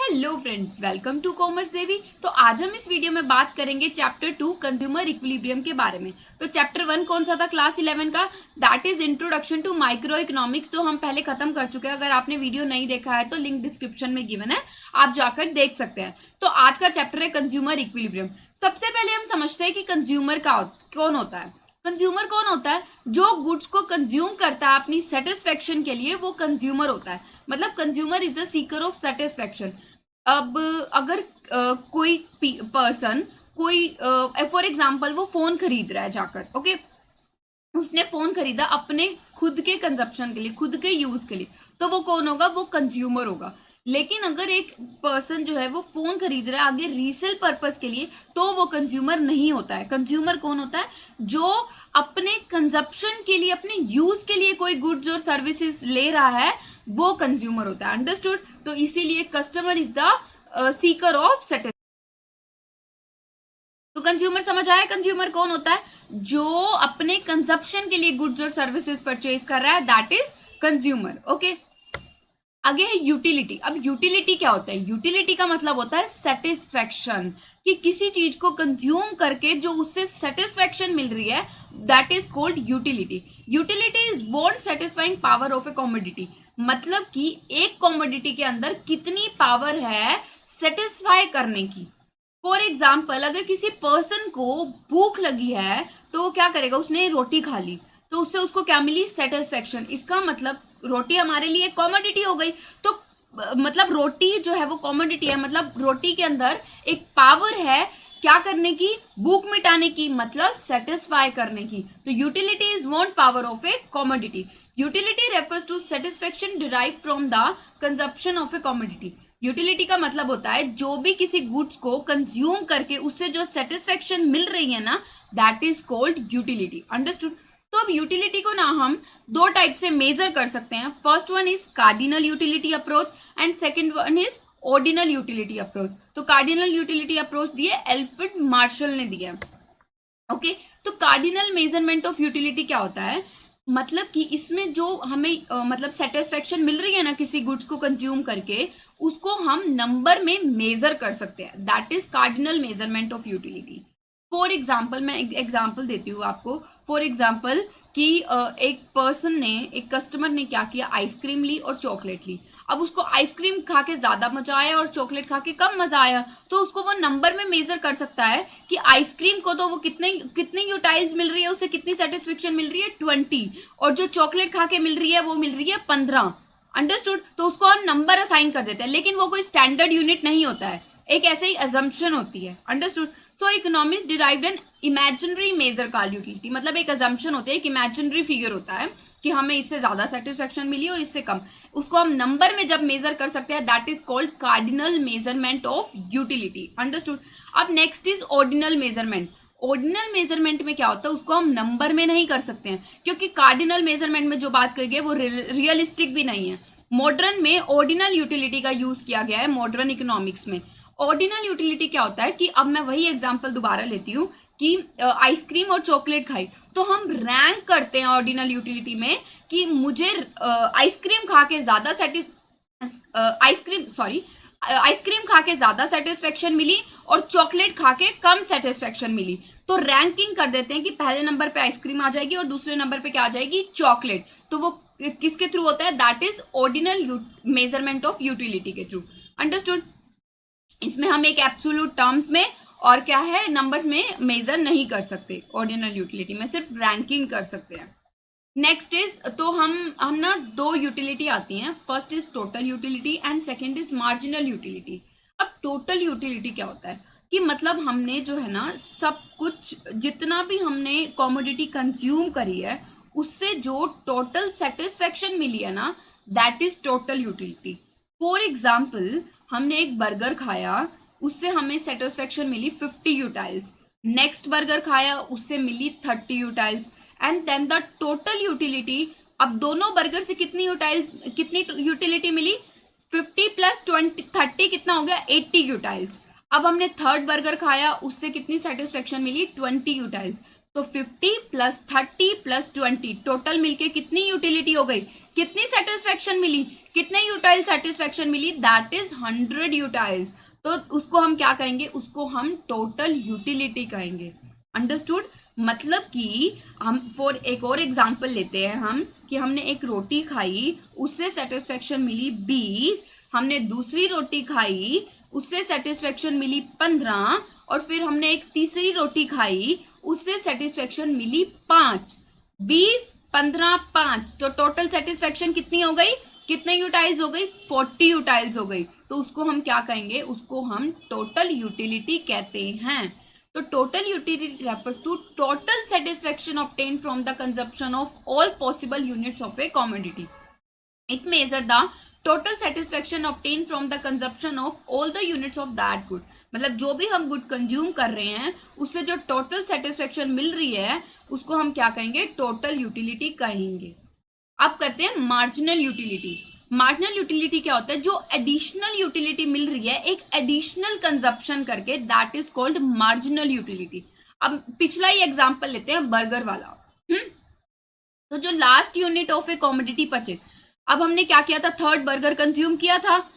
Hello friends, welcome to commerce Devi. तो आज हम इस वीडियो में बात करेंगे चैप्टर 2 कंज्यूमर इक्विलिब्रियम के बारे में। तो चैप्टर 1 कौन सा था क्लास 11 का? That is introduction to micro economics. तो हम पहले खत्म कर चुके हैं। अगर आपने वीडियो नहीं देखा है तो लिंक डिस्क्रिप्शन में गिवन है, आप जाकर देख सकते हैं। तो आज का चैप्टर है कंज्यूमर इक्विलिब्रियम। सबसे पहले हम समझते हैं कि कंज्यूमर कौन होता है। कंज्यूमर कौन होता है? जो गुड्स को कंज्यूम करता है अपनी सेटिस्फेक्शन के लिए, वो कंज्यूमर होता है। मतलब consumer is the seeker of satisfaction. अब अगर कोई पर्सन कोई फॉर एग्जाम्पल वो फोन खरीद रहा है जाकर, ओके, उसने फोन खरीदा अपने खुद के कंजप्शन के लिए, खुद के यूज के लिए, तो वो कौन होगा? वो कंज्यूमर होगा। लेकिन अगर एक पर्सन जो है वो फोन खरीद रहा है आगे रीसेल पर्पस के लिए, तो वो कंज्यूमर नहीं होता है। कंज्यूमर कौन होता है? जो अपने कंजप्शन के लिए, अपने यूज के लिए कोई गुड्स और सर्विसेज ले रहा है, वो कंज्यूमर होता है। अंडरस्टूड? तो इसीलिए customer is the seeker of satisfaction. तो कंज्यूमर समझ आया? कंज्यूमर कौन होता है? जो अपने कंजप्शन के लिए गुड्स और सर्विसेज परचेज कर रहा है, दैट इज कंज्यूमर। ओके, आगे है यूटिलिटी। अब यूटिलिटी क्या होता है? यूटिलिटी का मतलब होता है सेटिस्फेक्शन, कि किसी चीज को कंज्यूम करके जो उससे सेटिस्फेक्शन मिल रही है, that is called utility. Utility is want satisfying power of a commodity. मतलब कि एक कॉमोडिटी के अंदर कितनी पावर है सेटिस्फाई करने की। फॉर एग्जाम्पल, अगर किसी पर्सन को भूख लगी है तो वो क्या करेगा? उसने रोटी खा ली, तो उससे उसको क्या मिली? सेटिस्फेक्शन। इसका मतलब रोटी हमारे लिए कॉमोडिटी हो गई। तो मतलब रोटी जो है वो कॉमोडिटी है, मतलब रोटी के अंदर एक पावर है क्या करने की? भूख मिटाने की, मतलब सेटिस्फाई करने की। तो utility is one power of a commodity. Utility refers to satisfaction derive from the consumption of a commodity. Utility का मतलब होता है जो भी किसी गुड्स को कंज्यूम करके उससे जो सेटिस्फेक्शन मिल रही है ना, that is called utility. Understood? तो अब यूटिलिटी को ना हम दो टाइप से मेजर कर सकते हैं। First one is cardinal utility approach and second one is ordinal utility approach. तो कार्डिनल यूटिलिटी अप्रोच दिए एल्फ्रेड मार्शल ने दिया। ओके, तो कार्डिनल मेजरमेंट ऑफ यूटिलिटी क्या होता है? मतलब कि इसमें जो हमें मतलब सेटिस्फेक्शन मिल रही है ना किसी गुड्स को कंज्यूम करके, उसको हम नंबर में मेजर कर सकते हैं। That is cardinal measurement of utility. For example, मैं एग्जाम्पल देती हूँ आपको। फॉर एग्जाम्पल कि एक पर्सन ने, एक कस्टमर ने क्या किया? आइसक्रीम ली और चॉकलेट ली। अब उसको आइसक्रीम खा के ज्यादा मजा आया और चॉकलेट खा के कम मजा आया, तो उसको वो नंबर में मेजर कर सकता है कि आइसक्रीम को तो वो कितने यूटाइल्स मिल रही है, उसे कितनी सेटिस्फेक्शन मिल रही है? 20, और जो चॉकलेट खा के मिल रही है वो मिल रही है 15। अंडरस्टूड? तो उसको हम नंबर असाइन कर देते हैं, लेकिन वो कोई स्टैंडर्ड यूनिट नहीं होता है, एक ऐसे ही अजम्पशन होती है। Understood? So economics derived an imaginary measure called utility. मतलब एक अजम्पशन होती है, एक इमेजिनरी फिगर होता है कि हमें इससे ज्यादा सेटिस्फेक्शन मिली और इससे कम, उसको हम नंबर में जब मेजर कर सकते हैं, that is called cardinal measurement of utility. Understood? अब next is ordinal measurement. Ordinal measurement में क्या होता है? उसको हम नंबर में नहीं कर सकते हैं, क्योंकि कार्डिनल मेजरमेंट में जो बात करी गई वो रियलिस्टिक भी नहीं है। मॉडर्न में ऑर्डिनल यूटिलिटी का यूज किया गया है, मॉडर्न इकोनॉमिक्स में। ऑर्डिनल यूटिलिटी क्या होता है कि अब मैं वही एग्जांपल दोबारा लेती हूँ कि आइसक्रीम और चॉकलेट खाई, तो हम रैंक करते हैं ऑर्डिनल यूटिलिटी में कि मुझे आइसक्रीम खा के ज्यादा आइसक्रीम खा के ज्यादा सेटिस्फेक्शन मिली और चॉकलेट खा के कम सेटिस्फेक्शन मिली। तो रैंकिंग कर देते हैं कि पहले नंबर पे आइसक्रीम आ जाएगी और दूसरे नंबर पे क्या आ जाएगी? चॉकलेट। तो वो किसके थ्रू होता है? That is ordinal measurement of utility के थ्रू। अंडरस्टूड? इसमें हम एक एब्सोल्यूट टर्म्स में और क्या है, नंबर्स में मेजर नहीं कर सकते। ऑर्डिनल यूटिलिटी में सिर्फ रैंकिंग कर सकते हैं। नेक्स्ट इज, तो हम ना दो यूटिलिटी आती हैं। First is total utility and second is marginal utility. अब टोटल यूटिलिटी क्या होता है कि मतलब हमने जो है ना सब कुछ, जितना भी हमने कॉमोडिटी कंज्यूम करी है, उससे जो टोटल सेटिस्फेक्शन मिली है ना, that is total utility. For example, हमने एक बर्गर खाया, उससे हमें सेटिस्फेक्शन मिली 50 यूटाइल्स। नेक्स्ट बर्गर खाया, उससे मिली 30 utils, and then the total utility. अब दोनों बर्गर से कितनी यूटिलिटी मिली? 50 प्लस 30 कितना हो गया? 80 यूटाइल्स। अब हमने थर्ड बर्गर खाया, उससे कितनी सेटिस्फेक्शन मिली? 20 यूटाइल्स। तो 50 प्लस 30 प्लस 20 टोटल मिलके कितनी यूटिलिटी हो गई, कितनी सेटिस्फेक्शन मिली, कितने यूटाइल सेटिस्फेक्शन मिली, दैट इज 100 यूटाइल्स। तो उसको हम क्या कहेंगे, उसको हम टोटल यूटिलिटी कहेंगे। अंडरस्टूड। मतलब कि हम फॉर एक और एग्जांपल लेते हैं हम, कि हमने एक रोटी खाई उससे सेटिस्फेक्शन मिली 20, हमने दूसरी रोटी खाई उससे सेटिस्फेक्शन मिली 15, और फिर हमने एक तीसरी रोटी खाई उससे सेटिस्फेक्शन मिली 5। 20, 15, 5, तो टोटल सेटिस्फेक्शन कितनी हो गई, कितने यूटाइल्स हो गई, 40 यूटाइल्स हो गई। तो उसको हम क्या कहेंगे, उसको हम टोटल यूटिलिटी कहते हैं। तो total utility refers to total satisfaction obtained from the consumption of all possible units of a commodity. It measures the total satisfaction obtained from the consumption of all the units of that good. मतलब जो भी हम good consume कर रहे हैं उससे जो total satisfaction मिल रही है उसको हम क्या कहेंगे, टोटल यूटिलिटी कहेंगे। अब करते हैं मार्जिनल यूटिलिटी। मार्जिनल यूटिलिटी क्या होता है, जो एडिशनल यूटिलिटी मिल रही है एक एडिशनल कंजप्शन करके, that is called marginal utility. अब पिछला ही एग्जांपल लेते हैं बर्गर वाला। तो जो last unit of a commodity purchase, अब हमने क्या किया था, थर्ड बर्गर कंज्यूम किया था,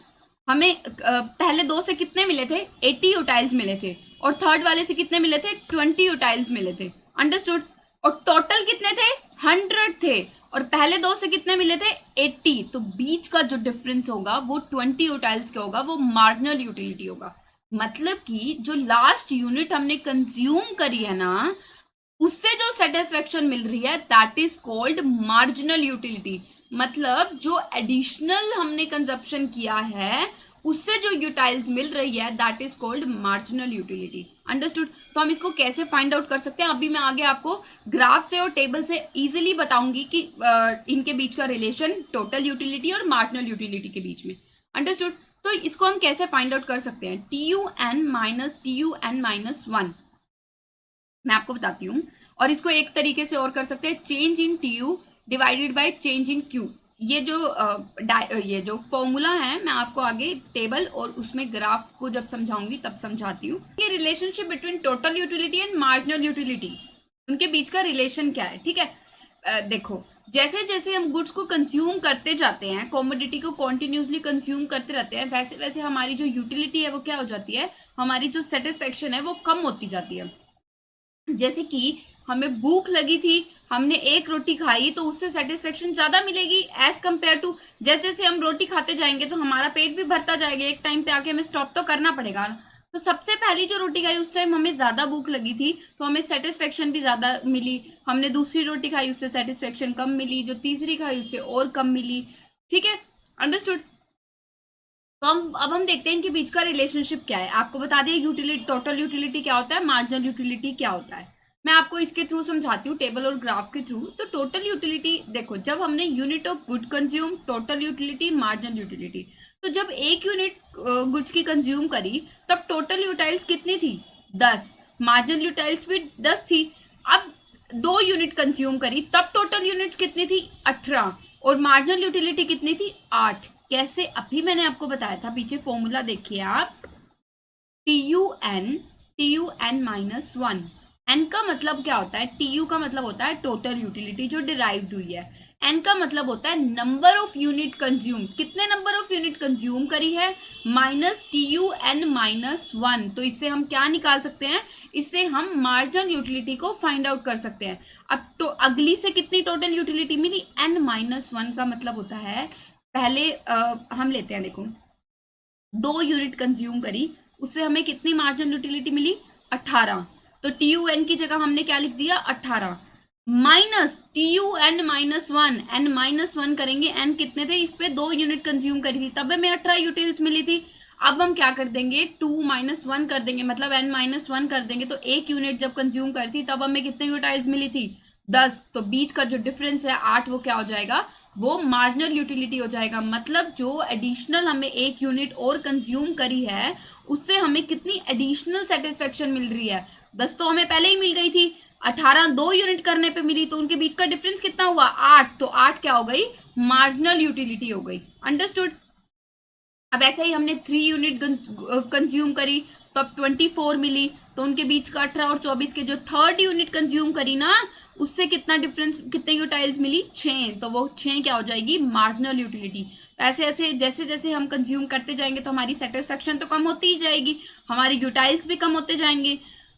हमें पहले दो से कितने मिले थे, 80 यूटाइल्स मिले थे, और थर्ड वाले से कितने मिले थे, 20 यूटाइल्स मिले थे। अंडरस्टूड। और टोटल कितने थे, 100 थे, और पहले दो से कितने मिले थे, 80। तो बीच का जो डिफरेंस होगा वो 20 यूटाइल्स का होगा, वो मार्जिनल यूटिलिटी होगा। मतलब कि जो लास्ट यूनिट हमने कंज्यूम करी है ना, उससे जो सेटिस्फेक्शन मिल रही है that is called marginal utility. मतलब जो एडिशनल हमने कंजप्शन किया है उससे जो यूटाइल्स मिल रही है that is called marginal utility. Understood. तो हम इसको कैसे फाइंड आउट कर सकते हैं, अभी मैं आगे आपको ग्राफ से और टेबल से इजीली बताऊंगी कि इनके बीच का रिलेशन टोटल यूटिलिटी और मार्जिनल यूटिलिटी के बीच में। अंडरस्टूड। तो इसको हम कैसे फाइंड आउट कर सकते हैं, TUN-1 मैं आपको बताती हूँ। और इसको एक तरीके से और कर सकते हैं, change in TU divided by change in Q। ये जो फॉर्मूला है मैं आपको आगे टेबल और उसमें ग्राफ को जब समझाऊंगी तब समझाती हूँ। ये relationship between total utility and marginal utility, उनके बीच का रिलेशन क्या है, ठीक है। देखो, जैसे जैसे हम गुड्स को कंज्यूम करते जाते हैं, कॉमोडिटी को कॉन्टिन्यूसली कंज्यूम करते रहते हैं, वैसे वैसे हमारी जो यूटिलिटी है वो क्या हो जाती है, हमारी जो सेटिस्फेक्शन है वो कम होती जाती है। जैसे कि हमें भूख लगी थी, हमने एक रोटी खाई तो उससे सेटिस्फेक्शन ज्यादा मिलेगी एज कंपेयर टू, जैसे जैसे हम रोटी खाते जाएंगे तो हमारा पेट भी भरता जाएगा, एक टाइम पे आके हमें स्टॉप तो करना पड़ेगा। तो सबसे पहली जो रोटी खाई उस टाइम हमें ज्यादा भूख लगी थी तो हमें सेटिस्फेक्शन भी ज्यादा मिली, हमने दूसरी रोटी खाई उससे सेटिस्फेक्शन कम मिली, जो तीसरी खाई उससे और कम मिली। ठीक है, अंडरस्टूड। तो अब हम देखते हैं इनके बीच का रिलेशनशिप क्या है। आपको बता दिया यूटिलिटी, टोटल यूटिलिटी क्या होता है, मार्जिनल यूटिलिटी क्या होता है। मैं आपको इसके थ्रू समझाती हूँ, टेबल और ग्राफ के थ्रू। तो टोटल यूटिलिटी देखो, जब हमने unit of good consume, total utility, marginal utility. तो जब एक यूनिट गुड्स की कंज्यूम करी तब टोटल यूटाइल्स कितनी थी, 10, मार्जिनल यूटाइल्स भी 10 थी। अब 2 यूनिट कंज्यूम करी तब टोटल यूनिट्स कितनी थी, 18, और मार्जिनल यूटिलिटी कितनी थी, 8। कैसे, अभी मैंने आपको बताया था, पीछे फॉर्मूला देखिए आप, TUN-1। एन का मतलब क्या होता है, TU का मतलब होता है टोटल यूटिलिटी जो डिराइव्ड हुई है, एन का मतलब होता है नंबर ऑफ यूनिट कंज्यूम, कितने नंबर ऑफ यूनिट कंज्यूम करी है, माइनस TUN-1। तो इससे हम क्या निकाल सकते हैं, इससे हम मार्जिनल यूटिलिटी को फाइंड आउट कर सकते हैं। अब तो अगली से कितनी टोटल यूटिलिटी मिली, N-1 का मतलब होता है, पहले हम लेते हैं, देखो 2 यूनिट कंज्यूम करी उससे हमें कितनी मार्जिनल यूटिलिटी मिली, 18। तो TUN की जगह हमने क्या लिख दिया, 18, माइनस TUN-1, N-1 करेंगे, N कितने थे, इस पे 2 यूनिट कंज्यूम करी थी तब हमें 18 यूटिल्स मिली थी। अब हम क्या कर देंगे, 2-1 कर देंगे, मतलब N-1 कर देंगे। तो 1 यूनिट जब कंज्यूम करी थी तब हमें कितने यूटाइल्स मिली थी, 10। तो बीच का जो डिफरेंस है 8, वो क्या हो जाएगा, वो मार्जिनल यूटिलिटी हो जाएगा। मतलब जो एडिशनल हमें 1 यूनिट और कंज्यूम करी है उससे हमें कितनी एडिशनल सेटिस्फेक्शन मिल रही है, 10 तो हमें पहले ही मिल गई थी, 18 2 यूनिट करने पे मिली, तो उनके बीच का डिफरेंस कितना हुआ, 8। तो 8 क्या हो गई, मार्जिनल यूटिलिटी हो गई। अंडरस्टूड। अब ऐसे ही हमने 3 यूनिट कंज्यूम करी तो अब 24 मिली, तो उनके बीच का 18 और 24 के जो थर्ड यूनिट कंज्यूम करी ना, उससे कितना डिफरेंस, कितने यूटाइल्स मिली, 6, तो वो 6 क्या हो जाएगी, मार्जिनल यूटिलिटी। ऐसे ऐसे जैसे जैसे हम कंज्यूम करते जाएंगे तो हमारी सेटिस्फेक्शन तो कम होती ही जाएगी, हमारे यूटाइल्स भी कम होते जाएंगे।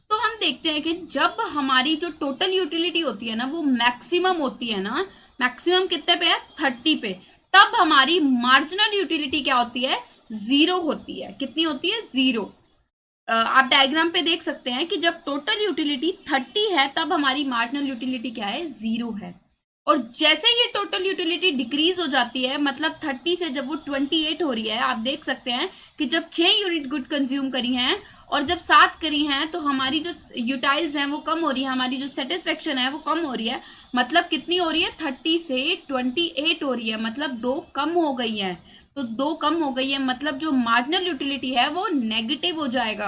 तो हम देखते हैं कि जब हमारी जो टोटल यूटिलिटी होती है ना वो मैक्सिमम होती है ना, मैक्सिमम कितने पे है, 30 पे, तब हमारी मार्जिनल यूटिलिटी क्या होती है, 0 होती है। कितनी होती है, 0। आप डायग्राम पे देख सकते हैं कि जब टोटल यूटिलिटी 30 है तब हमारी मार्जिनल यूटिलिटी क्या है, 0 है। और जैसे ही टोटल यूटिलिटी डिक्रीज हो जाती है, मतलब 30 से जब वो 28 हो रही है, आप देख सकते हैं कि जब 6 यूनिट गुड कंज्यूम करी हैं और जब 7 करी हैं, तो हमारी जो यूटाइल्स हैं वो कम हो रही है, हमारी जो सेटिस्फेक्शन है वो कम हो रही है। मतलब कितनी हो रही है, 30 से 28 हो रही है, मतलब 2 कम हो गई है। तो 2 कम हो गई है, मतलब जो मार्जिनल यूटिलिटी है वो नेगेटिव हो जाएगा।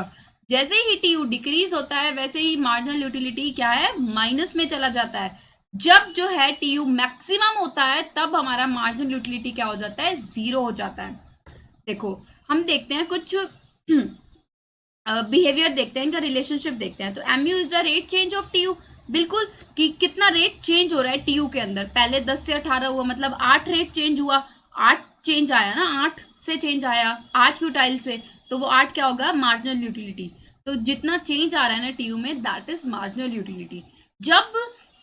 जैसे ही टीयू डिक्रीज होता है वैसे ही मार्जिनल यूटिलिटी क्या है, माइनस में चला जाता है। जब जो है टीयू मैक्सिमम होता है तब हमारा मार्जिनल यूटिलिटी क्या हो जाता है, 0 हो जाता है। देखो हम देखते हैं कुछ बिहेवियर देखते हैं, इनका रिलेशनशिप देखते हैं। तो M U is the rate change of T U, बिल्कुल कि कितना रेट चेंज हो रहा है टीयू के अंदर। पहले 10 से 18 हुआ, मतलब 8 रेट चेंज हुआ, 8 चेंज आया ना, 8 से चेंज आया 8 यूटाइल से, तो वो 8 क्या होगा, मार्जिनल यूटिलिटी। तो जितना चेंज आ रहा है ना टीयू में, दैट इज मार्जिनल यूटिलिटी। जब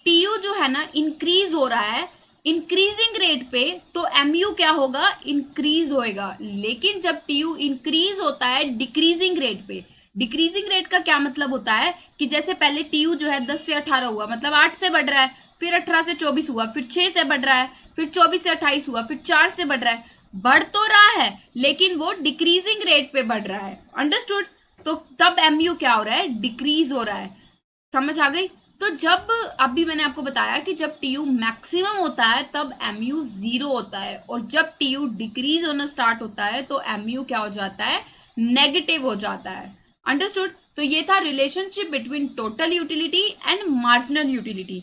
टीयू जो है ना इंक्रीज हो रहा है इंक्रीजिंग रेट पे, तो एमयू क्या होगा, इंक्रीज होएगा। लेकिन जब टीयू इंक्रीज होता है डिक्रीजिंग रेट पे, डिक्रीजिंग रेट का क्या मतलब होता है कि जैसे पहले टीयू जो है 10 से 18 हुआ, मतलब 8 से बढ़ रहा है, फिर 18 से 24 हुआ, फिर 6 से बढ़ रहा है, फिर 24 से 28 हुआ, फिर 4 से बढ़ रहा है। बढ़ तो रहा है लेकिन वो डिक्रीजिंग रेट पे बढ़ रहा है, अंडरस्टूड। तो तब एमयू क्या हो रहा है, डिक्रीज हो रहा है। समझ आ गई। तो जब अभी मैंने आपको बताया कि जब टीयू मैक्सिमम होता है तब एमयू 0 होता है, और जब टीयू डिक्रीज होना स्टार्ट होता है तो एमयू क्या हो जाता है, नेगेटिव हो जाता है, अंडरस्टूड। तो ये था relationship between total utility and marginal utility.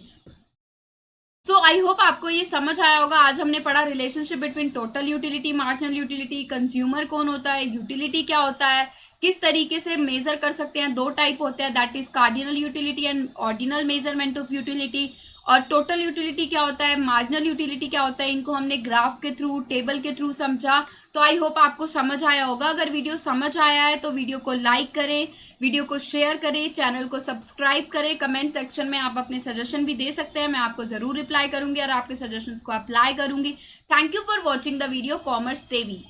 So I hope आपको ये समझ आया होगा। आज हमने पढ़ा relationship between total utility, marginal utility, consumer कौन होता है, यूटिलिटी क्या होता है, किस तरीके से मेजर कर सकते हैं। 2 टाइप होते हैं, that is cardinal utility and ordinal measurement of utility. और टोटल यूटिलिटी क्या होता है, मार्जिनल यूटिलिटी क्या होता है, इनको हमने ग्राफ के थ्रू, टेबल के थ्रू समझा। तो आई होप आपको समझ आया होगा। अगर वीडियो समझ आया है तो वीडियो को लाइक करें, वीडियो को शेयर करें, चैनल को सब्सक्राइब करें। कमेंट सेक्शन में आप अपने सजेशन भी दे सकते हैं, मैं आपको जरूर रिप्लाई करूंगी और आपके सजेशंस को अप्लाई करूंगी। Thank you for watching the video commerce Devi.